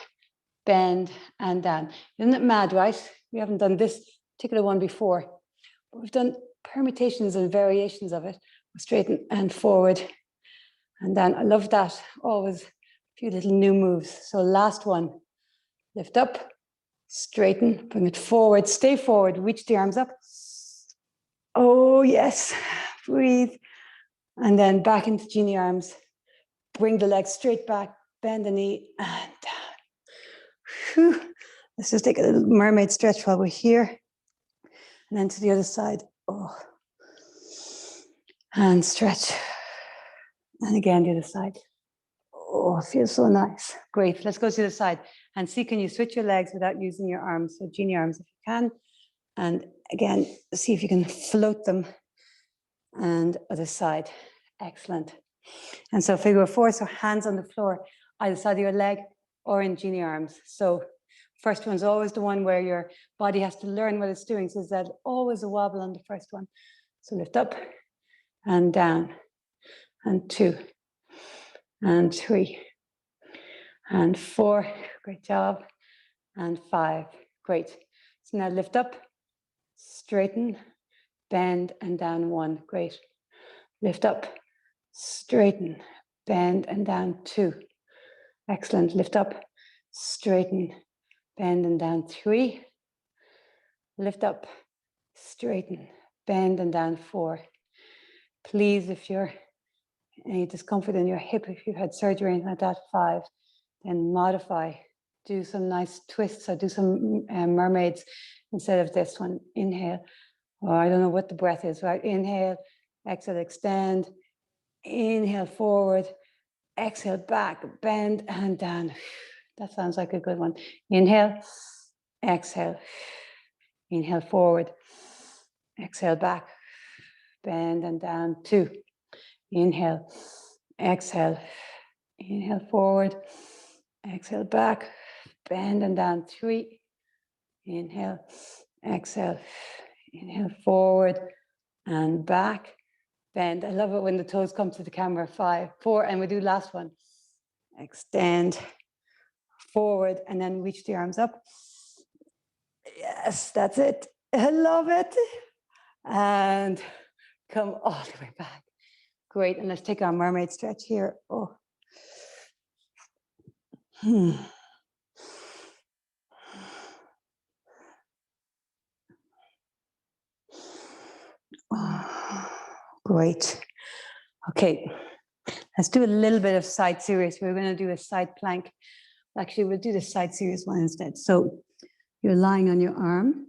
bend and down. Isn't it mad, right? We haven't done this particular one before, but we've done permutations and variations of it. Straighten and forward, And then I love that. Always a few little new moves. So last one, lift up, straighten, bring it forward, stay forward, reach the arms up. Oh, yes. Breathe. And then back into Genie Arms. Bring the legs straight back, bend the knee, and down. Whew. Let's just take a little mermaid stretch while we're here. And then to the other side. Oh. And stretch. And again, the other side. Oh, it feels so nice. Great. Let's go to the side and see, can you switch your legs without using your arms? So Genie Arms if you can. And again, see if you can float them. And other side. Excellent. And so figure 4, so hands on the floor, either side of your leg or in Genie Arms. So first one's always the one where your body has to learn what it's doing. So there's always a wobble on the first one. So lift up and down, and 2, and 3, and 4, great job, and 5, great. So now lift up, straighten, bend, and down 1, great. Lift up, straighten, bend, and down 2. Excellent. Lift up, straighten, bend, and down 3. Lift up, straighten, bend, and down 4. Please, if you're any discomfort in your hip, if you've had surgery or anything like that, 5. Then modify. Do some nice twists or do some mermaids instead of this one. Inhale. Or I don't know what the breath is, right? Inhale, exhale, extend. Inhale forward. Exhale back, bend, and down. That sounds like a good one. Inhale, exhale. Inhale forward. Exhale back, bend, and down. 2. Inhale, exhale. Inhale forward. Exhale back, bend, and down. 3. Inhale, exhale. Inhale forward and back. Bend. I love it when the toes come to the camera. 5, 4, and we do last one. Extend forward and then reach the arms up. Yes, that's it. I love it. And come all the way back. Great. And let's take our mermaid stretch here. Oh. Oh. Great. Okay. Let's do a little bit of side series. We're going to do a side plank. Actually, we'll do the side series one instead. So you're lying on your arm.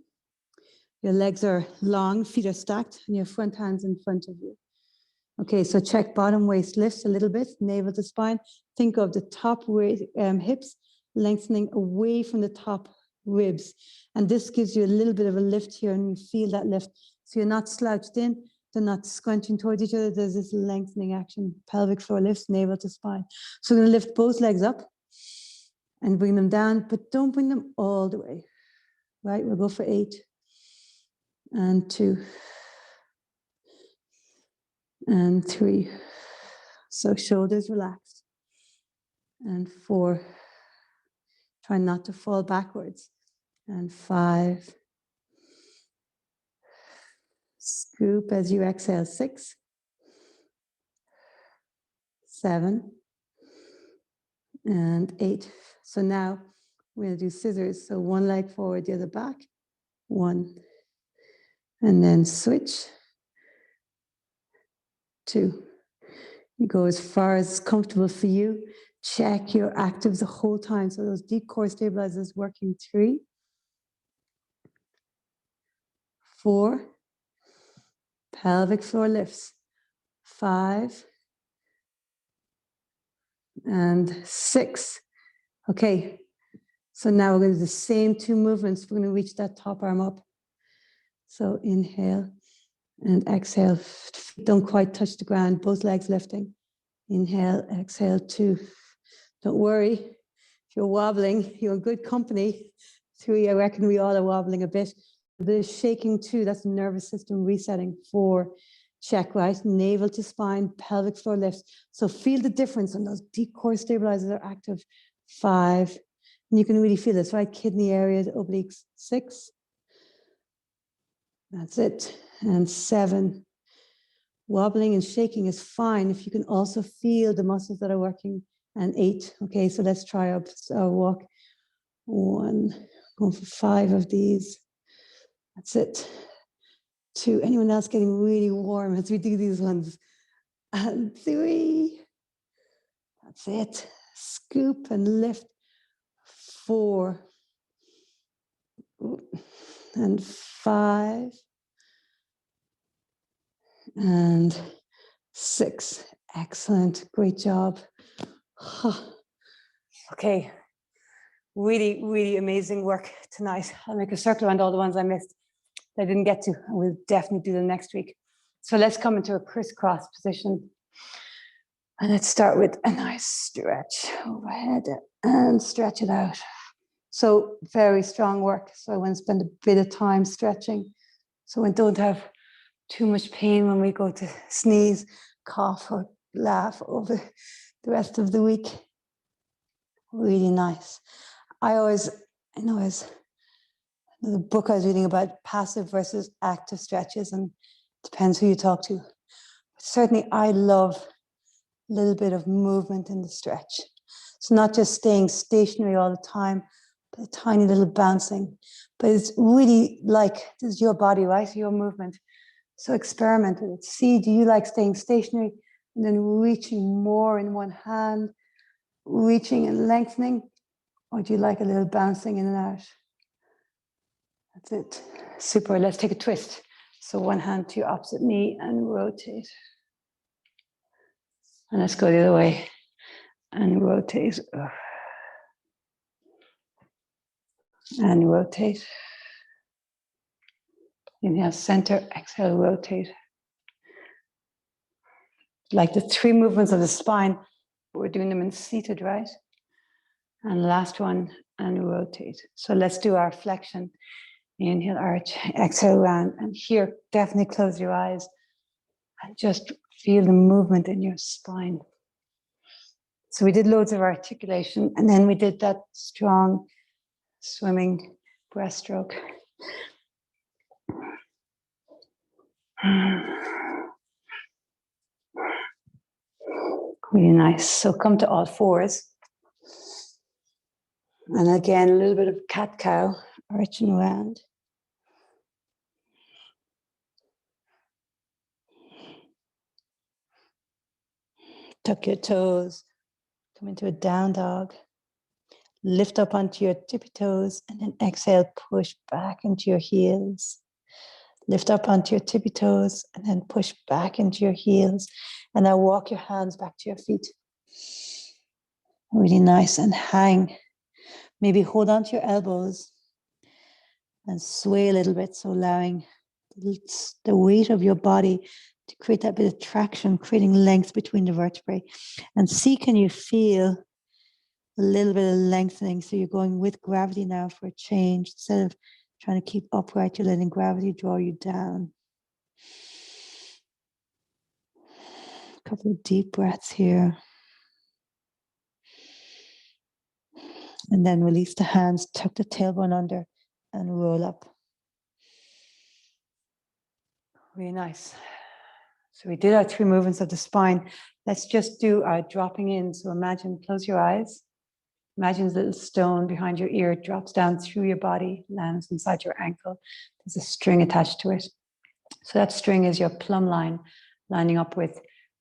Your legs are long, feet are stacked, and your front hand's in front of you. Okay, so check bottom waist lifts a little bit, navel to spine. Think of the top hips lengthening away from the top ribs. And this gives you a little bit of a lift here, and you feel that lift. So you're not slouched in, they're not scrunching towards each other. There's this lengthening action. Pelvic floor lifts, navel to spine. So we're going to lift both legs up and bring them down, but don't bring them all the way. Right, we'll go for 8 and 2 and 3. So shoulders relaxed. And 4. Try not to fall backwards. And 5. Scoop as you exhale. 6. 7. And 8. So now we're going to do scissors. So one leg forward, the other back. 1. And then switch. 2. You go as far as comfortable for you. Check your actives the whole time. So those deep core stabilizers working. 3. 4. Pelvic floor lifts. 5. And 6. Okay. So now we're going to do the same 2 movements. We're going to reach that top arm up. So inhale and exhale. Don't quite touch the ground. Both legs lifting. Inhale, exhale. 2. Don't worry. If you're wobbling, you're in good company. 3, I reckon we all are wobbling a bit. The shaking 2, that's the nervous system resetting. 4, check, right? Navel to spine, pelvic floor lifts. So feel the difference when those deep core stabilizers are active. 5, and you can really feel this, right? Kidney area, the obliques. 6, that's it. And 7, Wobbling and shaking is fine if you can also feel the muscles that are working. And 8. Okay, so let's try our walk. 1, going for 5 of these. That's it. 2. Anyone else getting really warm as we do these ones? And 3. That's it. Scoop and lift. 4. And 5. And 6. Excellent. Great job. Okay. Really, really amazing work tonight. I'll make a circle around all the ones I missed that I didn't get to. And we'll definitely do them next week. So let's come into a crisscross position. And let's start with a nice stretch overhead and stretch it out. So very strong work. So I want to spend a bit of time stretching. So we don't have too much pain when we go to sneeze, cough, or laugh over the rest of the week. Really nice. The book I was reading about passive versus active stretches, and it depends who you talk to. Certainly, I love a little bit of movement in the stretch. So not just staying stationary all the time, but a tiny little bouncing. But it's really like, this is your body, right? Your movement. So experiment with it. See, do you like staying stationary and then reaching more in one hand, reaching and lengthening? Or do you like a little bouncing in and out? That's it. Super. Let's take a twist. So one hand to your opposite knee and rotate. And let's go the other way. And rotate. And rotate. Inhale, center. Exhale, rotate. Like the 3 movements of the spine, we're doing them in seated, right? And last one, and rotate. So let's do our flexion. Inhale, arch, exhale, round. And here, definitely close your eyes and just feel the movement in your spine. So we did loads of articulation, and then we did that strong swimming breaststroke. Really nice. So come to all fours. And again, a little bit of cat-cow, arching around. Tuck your toes. Come into a down dog. Lift up onto your tippy toes and then exhale, push back into your heels. Lift up onto your tippy toes and then push back into your heels. And now walk your hands back to your feet. Really nice. And hang. Maybe hold on to your elbows and sway a little bit. So allowing the weight of your body to create that bit of traction, creating length between the vertebrae. And see, can you feel a little bit of lengthening? So you're going with gravity now for a change. Instead of trying to keep upright, you're letting gravity draw you down. A couple of deep breaths here. And then release the hands, tuck the tailbone under and roll up. Really nice. So we did our 3 movements of the spine. Let's just do our dropping in. So imagine, close your eyes. Imagine a little stone behind your ear. It drops down through your body, lands inside your ankle. There's a string attached to it. So that string is your plumb line, lining up with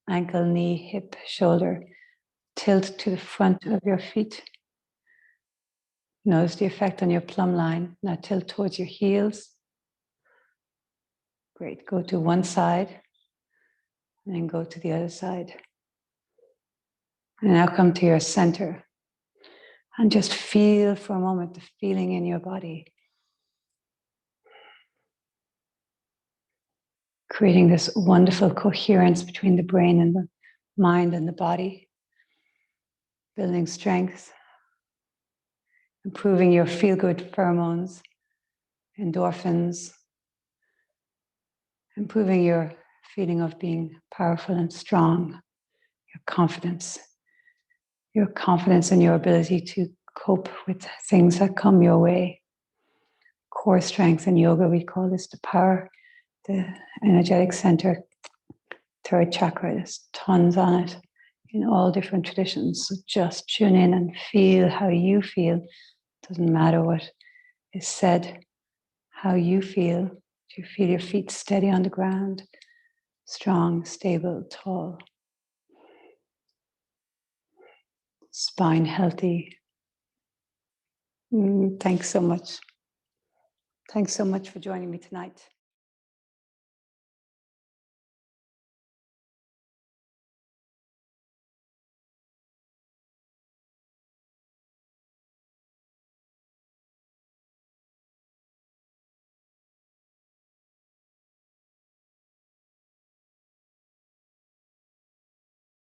ankle, knee, hip, shoulder. Tilt to the front of your feet. Notice the effect on your plumb line. Now tilt towards your heels. Great. Go to one side and then go to the other side. And now come to your center. And just feel for a moment the feeling in your body. Creating this wonderful coherence between the brain and the mind and the body. Building strength. Improving your feel-good pheromones, endorphins. Improving your feeling of being powerful and strong. Your confidence. Your confidence in your ability to cope with things that come your way. Core strength in yoga, we call this the power, the energetic center. Third chakra, there's tons on it in all different traditions. So just tune in and feel how you feel. Doesn't matter what is said, how you feel. Do you feel your feet steady on the ground? Strong, stable, tall. Spine healthy. Thanks so much. Thanks so much for joining me tonight.